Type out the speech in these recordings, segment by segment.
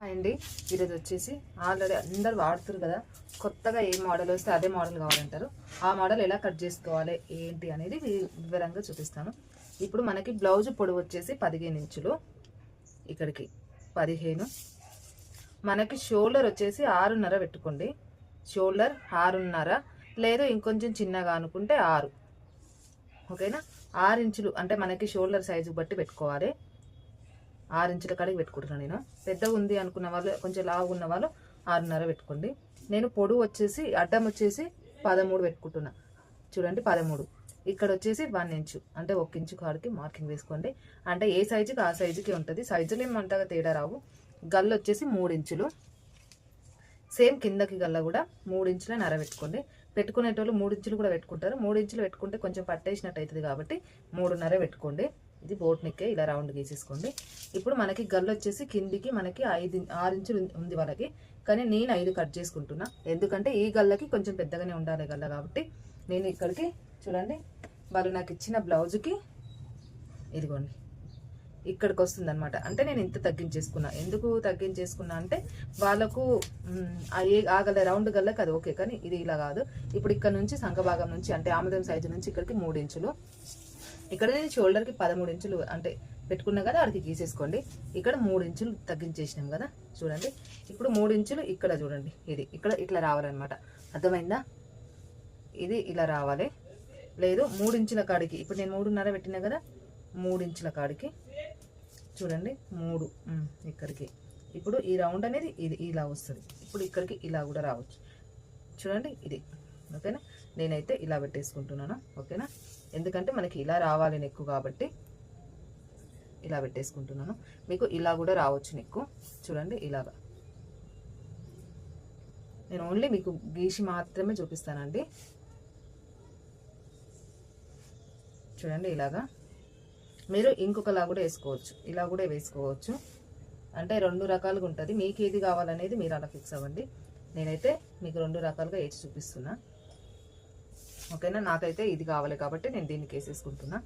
అండి ఈరోజు వచ్చేసి ఆల్రెడీ అందరు వాడుతారు కదా, కొత్తగా ఏ మోడల్ వస్తే అదే మోడల్ కావాలంటారు. ఆ మోడల్ ఎలా కట్ చేసుకోవాలి ఏంటి అనేది వివరంగా చూపిస్తాను. ఇప్పుడు మనకి బ్లౌజ్ పొడవు వచ్చేసి 15 ఇంచులు, ఇక్కడికి 15. మనకి షోల్డర్ వచ్చేసి 6.5 పెట్టుకోండి. షోల్డర్ 6.5, లేదు ఇంకొంచెం చిన్నగా అనుకుంటే 6. ఓకేనా? 6 ఇంచులు అంటే మనకి షోల్డర్ సైజు బట్టి పెట్టుకోవాలి. 6 ఇంచుల కాడికి పెట్టుకుంటున్నాను నేను. పెద్దగా ఉంది అనుకున్న వాళ్ళు, కొంచెం లావు ఉన్న వాళ్ళు 6.5 పెట్టుకోండి. నేను పొడవు వచ్చేసి అడ్డం వచ్చేసి 13 పెట్టుకుంటున్నా. చూడండి 13. ఇక్కడ వచ్చేసి 1 ఇంచు అంటే 1 ఇంచు కాడికి మార్కింగ్ వేసుకోండి. అంటే ఏ సైజుకి ఆ సైజుకి ఉంటుంది, సైజులు ఏమంతగా తేడా రావు. గల్ల వచ్చేసి 3 ఇంచులు. సేమ్ కిందకి గల్ల కూడా 3 ఇంచుల నర పెట్టుకోండి. పెట్టుకునేటోళ్ళు 3 ఇంచులు కూడా పెట్టుకుంటారు. 3 ఇంచులు పెట్టుకుంటే కొంచెం పట్టేసినట్టు అవుతుంది కాబట్టి 3.5 పెట్టుకోండి. ఇది బోట్ నెక్కే ఇలా రౌండ్ గీసేసుకోండి. ఇప్పుడు మనకి గల్లు వచ్చేసి కిందికి మనకి 6 ఇంచులు ఉంది వాళ్ళకి, కానీ నేను 5 కట్ చేసుకుంటున్నా. ఎందుకంటే ఈ గల్లకి కొంచెం పెద్దగానే ఉండాలి గల్ల కాబట్టి నేను ఇక్కడికి చూడండి, వాళ్ళు నాకు ఇచ్చిన బ్లౌజ్కి ఇదిగోండి ఇక్కడికి వస్తుంది అనమాట. అంటే నేను ఇంత తగ్గించేసుకున్నా. ఎందుకు తగ్గించేసుకున్నా అంటే వాళ్ళకు ఆ గల్ల రౌండ్ గల్లకి అది ఓకే, కానీ ఇది ఇలా కాదు. ఇప్పుడు ఇక్కడ నుంచి సంఖభాగం నుంచి అంటే ఆముదం సైజు నుంచి ఇక్కడికి 3 ఇంచులు, ఇక్కడ నేను షోల్డర్కి 13 ఇంచులు అంటే పెట్టుకున్నా కదా, అడికి గీసేసుకోండి. ఇక్కడ 3 ఇంచులు తగ్గించేసినాం కదా, చూడండి. ఇప్పుడు 3 ఇంచులు ఇక్కడ చూడండి, ఇది ఇక్కడ ఇట్లా రావాలన్నమాట. అర్థమైందా? ఇది ఇలా రావాలి. లేదు 3 ఇంచుల కాడికి, ఇప్పుడు నేను 3.5 పెట్టినా కదా, 3 ఇంచుల కాడికి చూడండి 3 ఇక్కడికి. ఇప్పుడు ఈ రౌండ్ అనేది ఇది ఇలా వస్తుంది. ఇప్పుడు ఇక్కడికి ఇలా కూడా రావచ్చు. చూడండి ఇది. ఓకేనా? నేనైతే ఇలా పెట్టేసుకుంటున్నాను. ఓకేనా? ఎందుకంటే మనకి ఇలా రావాలి నెక్కు కాబట్టి ఇలా పెట్టేసుకుంటున్నాను. మీకు ఇలా కూడా రావచ్చు నెక్కు. చూడండి ఇలాగా. నేను ఓన్లీ మీకు గీసి మాత్రమే చూపిస్తానండి. చూడండి ఇలాగా. మీరు ఇంకొకలా కూడా వేసుకోవచ్చు, ఇలా కూడా వేసుకోవచ్చు. అంటే 2 రకాలుగా ఉంటుంది. మీకు ఏది కావాలనేది మీరు అలా ఫిక్స్ అవ్వండి. నేనైతే మీకు 2 రకాలుగా వేసి చూపిస్తున్నా. ఓకేనా? నాకైతే ఇది కావాలి కాబట్టి నేను దీనికి వేసేసుకుంటున్నా.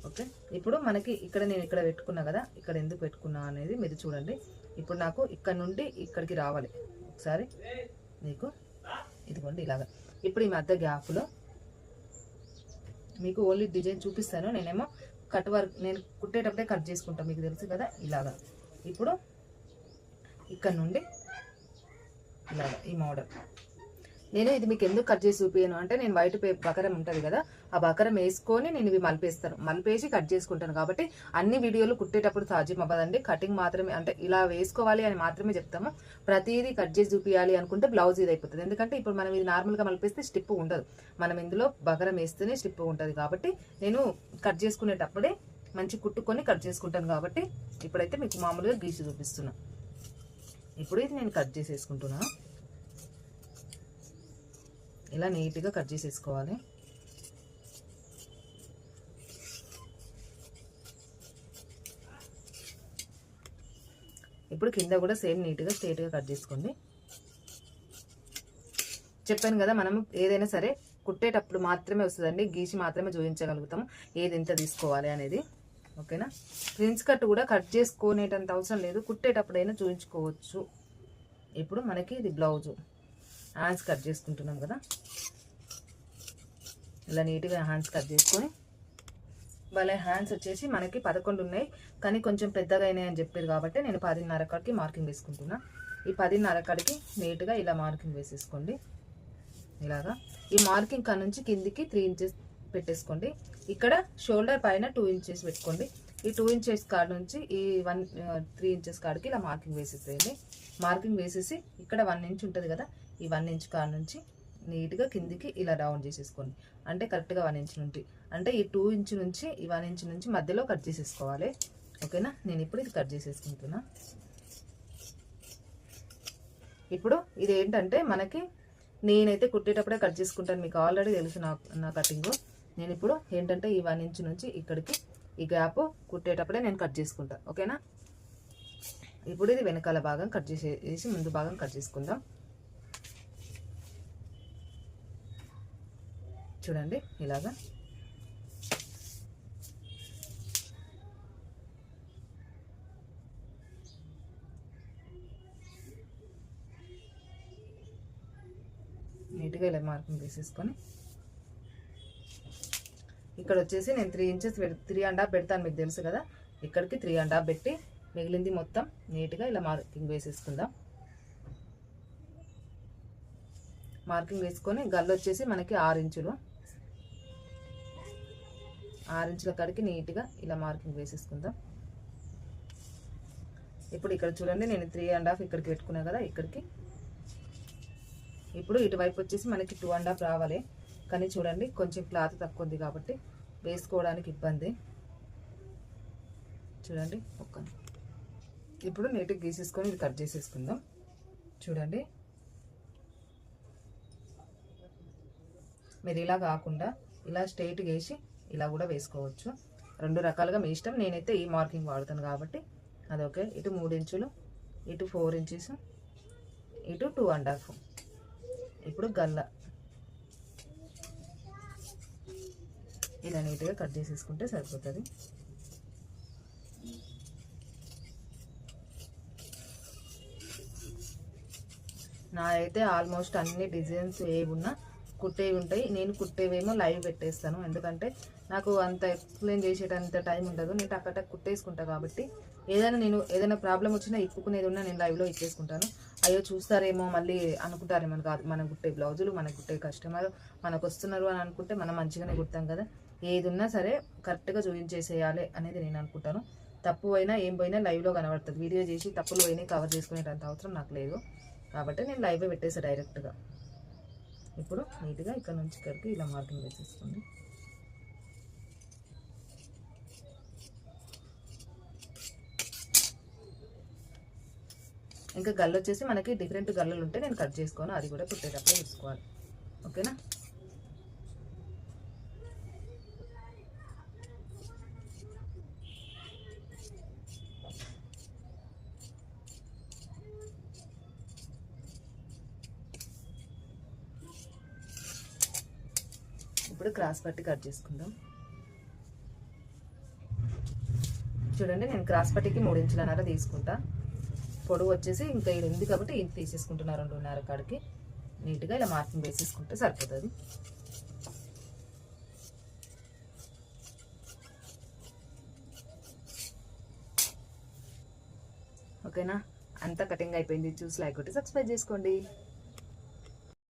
ఓకే, ఇప్పుడు మనకి ఇక్కడ నేను ఇక్కడ పెట్టుకున్నా కదా, ఇక్కడ ఎందుకు పెట్టుకున్నా అనేది మీరు చూడండి. ఇప్పుడు నాకు ఇక్కడ నుండి ఇక్కడికి రావాలి. ఒకసారి మీకు ఇదిగోండి ఇలాగా. ఇప్పుడు ఈ మధ్య గ్యాప్లో మీకు ఓన్లీ డిజైన్ చూపిస్తాను. నేనేమో కట్ వర్క్ నేను కుట్టేటప్పుడే కట్ చేసుకుంటాను, మీకు తెలుసు కదా. ఇలాగా ఇప్పుడు ఇక్కడ నుండి ఇలాగా ఈ మోడల్. నేను ఇది మీకు ఎందుకు కట్ చేసి చూపించాను అంటే, నేను వైట్ బకరం ఉంటుంది కదా, ఆ బకరం వేసుకొని నేను ఇవి మలిపేస్తాను, మలిపేసి కట్ చేసుకుంటాను. కాబట్టి అన్ని వీడియోలు కుట్టేటప్పుడు సాధ్యం అవ్వదండి. కటింగ్ మాత్రమే అంటే ఇలా వేసుకోవాలి అని మాత్రమే చెప్తాము. ప్రతిదీ కట్ చేసి చూపించాలి అనుకుంటే బ్లౌజ్ ఇది అయిపోతుంది. ఎందుకంటే ఇప్పుడు మనం ఇది నార్మల్గా మలిపేస్తే స్టిప్ ఉండదు, మనం ఇందులో బకరం వేస్తేనే స్టిప్ ఉంటుంది. కాబట్టి నేను కట్ చేసుకునేటప్పుడే మంచి కుట్టుకొని కట్ చేసుకుంటాను. కాబట్టి ఇప్పుడైతే మీకు మామూలుగా గీసి చూపిస్తున్నాను. ఇప్పుడు ఇది నేను కట్ చేసేసుకుంటున్నాను. ఇలా నీట్గా కట్ చేసేసుకోవాలి. ఇప్పుడు కింద కూడా సేమ్ నీట్గా స్ట్రైట్గా కట్ చేసుకోండి. చెప్పాను కదా, మనం ఏదైనా సరే కుట్టేటప్పుడు మాత్రమే వస్తుందండి, గీసి మాత్రమే చూపించగలుగుతాము ఏది ఎంత తీసుకోవాలి అనేది. ఓకేనా? ప్రిన్స్ కట్ కూడా కట్ చేసుకునేటంత అవసరం లేదు, కుట్టేటప్పుడైనా చూపించుకోవచ్చు. ఇప్పుడు మనకి ఇది బ్లౌజు హ్యాండ్స్ కట్ చేసుకుంటున్నాం కదా, ఇలా నీట్గా హ్యాండ్స్ కట్ చేసుకొని. వాళ్ళ హ్యాండ్స్ వచ్చేసి మనకి 11 ఉన్నాయి, కానీ కొంచెం పెద్దగా అయినాయి అని చెప్పారు కాబట్టి నేను 10.5 కాడికి మార్కింగ్ వేసుకుంటున్నా. ఈ 10.5 కాడికి నీట్గా ఇలా మార్కింగ్ వేసేసుకోండి. ఇలాగా ఈ మార్కింగ్ కాడ నుంచి కిందికి 3 ఇంచెస్ పెట్టేసుకోండి. ఇక్కడ షోల్డర్ పైన 2 ఇంచెస్ పెట్టుకోండి. ఈ 2 ఇంచెస్ కాడ నుంచి ఈ 3 ఇంచెస్ కాడికి ఇలా మార్కింగ్ వేసేసేయండి. మార్కింగ్ వేసేసి ఇక్కడ 1 ఇంచ్ ఉంటుంది కదా, ఈ 1 ఇంచ్ కాడ నుంచి నీట్గా కిందికి ఇలా డౌన్ చేసేసుకోండి. అంటే కరెక్ట్గా 1 ఇంచ్ నుండి, అంటే ఈ 2 ఇంచ్ నుంచి ఈ 1 ఇంచ్ నుంచి మధ్యలో కట్ చేసేసుకోవాలి. ఓకేనా? నేను ఇప్పుడు ఇది కట్ చేసేసుకుంటున్నా. ఇప్పుడు ఇది ఏంటంటే మనకి నేనైతే కుట్టేటప్పుడే కట్ చేసుకుంటాను, మీకు ఆల్రెడీ తెలుసు నా కటింగ్. నేను ఇప్పుడు ఏంటంటే ఈ 1 ఇంచ్ నుంచి ఇక్కడికి ఈ గ్యాప్ కుట్టేటప్పుడే నేను కట్ చేసుకుంటాను. ఓకేనా? ఇప్పుడు ఇది వెనకాల భాగం కట్ చేసేసి ముందు భాగం కట్ చేసుకుందాం. చూడండి ఇలాగా. నీట్గా ఇలా మార్కింగ్ వేసేసుకొని ఇక్కడ వచ్చేసి నేను 3 ఇంచెస్ 3.5 పెడతాను, మీకు తెలుసు కదా. ఇక్కడికి 3.5 పెట్టి మిగిలింది మొత్తం నీట్గా ఇలా మార్కింగ్ వేసేసుకుందాం. మార్కింగ్ వేసుకొని గల్లు వచ్చేసి మనకి 6 ఇంచులు, 6 ఇంచుల కాడికి నీట్గా ఇలా మార్కింగ్ వేసేసుకుందాం. ఇప్పుడు ఇక్కడ చూడండి, నేను 3.5 ఇక్కడికి పెట్టుకున్నా కదా, ఇక్కడికి. ఇప్పుడు ఇటువైపు వచ్చేసి మనకి 2.5 రావాలి, కానీ చూడండి కొంచెం క్లాత్ తక్కువ ఉంది కాబట్టి వేసుకోవడానికి ఇబ్బంది. చూడండి ఇప్పుడు నీట్గా గీసేసుకొని ఇది కట్ చేసేసుకుందాం. చూడండి, మీరు ఇలా కాకుండా ఇలా స్ట్రైట్గా వేసి ఇలా కూడా వేసుకోవచ్చు. 2 రకాలుగా మీ ఇష్టం. నేనైతే ఈ మార్కింగ్ వాడుతాను కాబట్టి అది ఓకే. ఇటు 3 ఇంచులు, ఇటు 4 ఇంచెస్, ఇటు 2.5. ఇప్పుడు గల్ల ఇలా నీట్గా కట్ చేసేసుకుంటే సరిపోతుంది. నా అయితే ఆల్మోస్ట్ అన్ని డిజైన్స్ ఏవి ఉన్నా కుట్టేవి ఉంటాయి. నేను కుట్టేవేమో లైవ్ పెట్టేస్తాను, ఎందుకంటే నాకు అంత ఎక్స్ప్లెయిన్ చేసేటంత టైం ఉండదు. నేను టక్ కుట్టేసుకుంటా కాబట్టి ఏదైనా ప్రాబ్లం వచ్చినా ఇప్పుకునేది ఉన్నా నేను లైవ్లో ఇచ్చేసుకుంటాను. అయ్యో చూస్తారేమో మళ్ళీ అనుకుంటారేమో కాదు, మనం కుట్టే బ్లౌజులు, మనకు కుట్టే కస్టమర్ మనకు వస్తున్నారు అని అనుకుంటే మనం మంచిగానే కుడతాం కదా. ఏది ఉన్నా సరే కరెక్ట్గా చూపించేసేయాలి అనేది నేను అనుకుంటాను. తప్పు అయినా ఏం పోయినా లైవ్లో కనబడుతుంది. వీడియో చేసి తప్పులు పోయినాయి కవర్ చేసుకునేటంత అవసరం నాకు లేదు కాబట్టి నేను లైవ్ పెట్టేసా డైరెక్ట్గా. ఇప్పుడు నీట్గా ఇక్కడ నుంచి ఇక్కడికి ఇలా మార్కింగ్ వేసేసుకోండి. ఇంకా గల్లు వచ్చేసి మనకి డిఫరెంట్ గల్లులు ఉంటే నేను కట్ చేసుకోను, అది కూడా కుట్టేటప్పుడు చూసుకోవాలి. ఓకేనా? ఇప్పుడు క్రాస్ పట్టి కట్ చేసుకుందాం. చూడండి, నేను క్రాస్ పట్టికి 3 ఇంచులన్నర తీసుకుంటా. పొడవు వచ్చేసి ఇంకా ఇది ఉంది కాబట్టి ఇది తీసేసుకుంటున్నా 2.5 కాడికి. నీట్గా ఇలా మార్కింగ్ వేసేసుకుంటే సరిపోతుంది. ఓకేనా? అంతా కటింగ్ అయిపోయింది. చూసి లైక్ కొట్టి సబ్స్క్రైబ్ చేసుకోండి.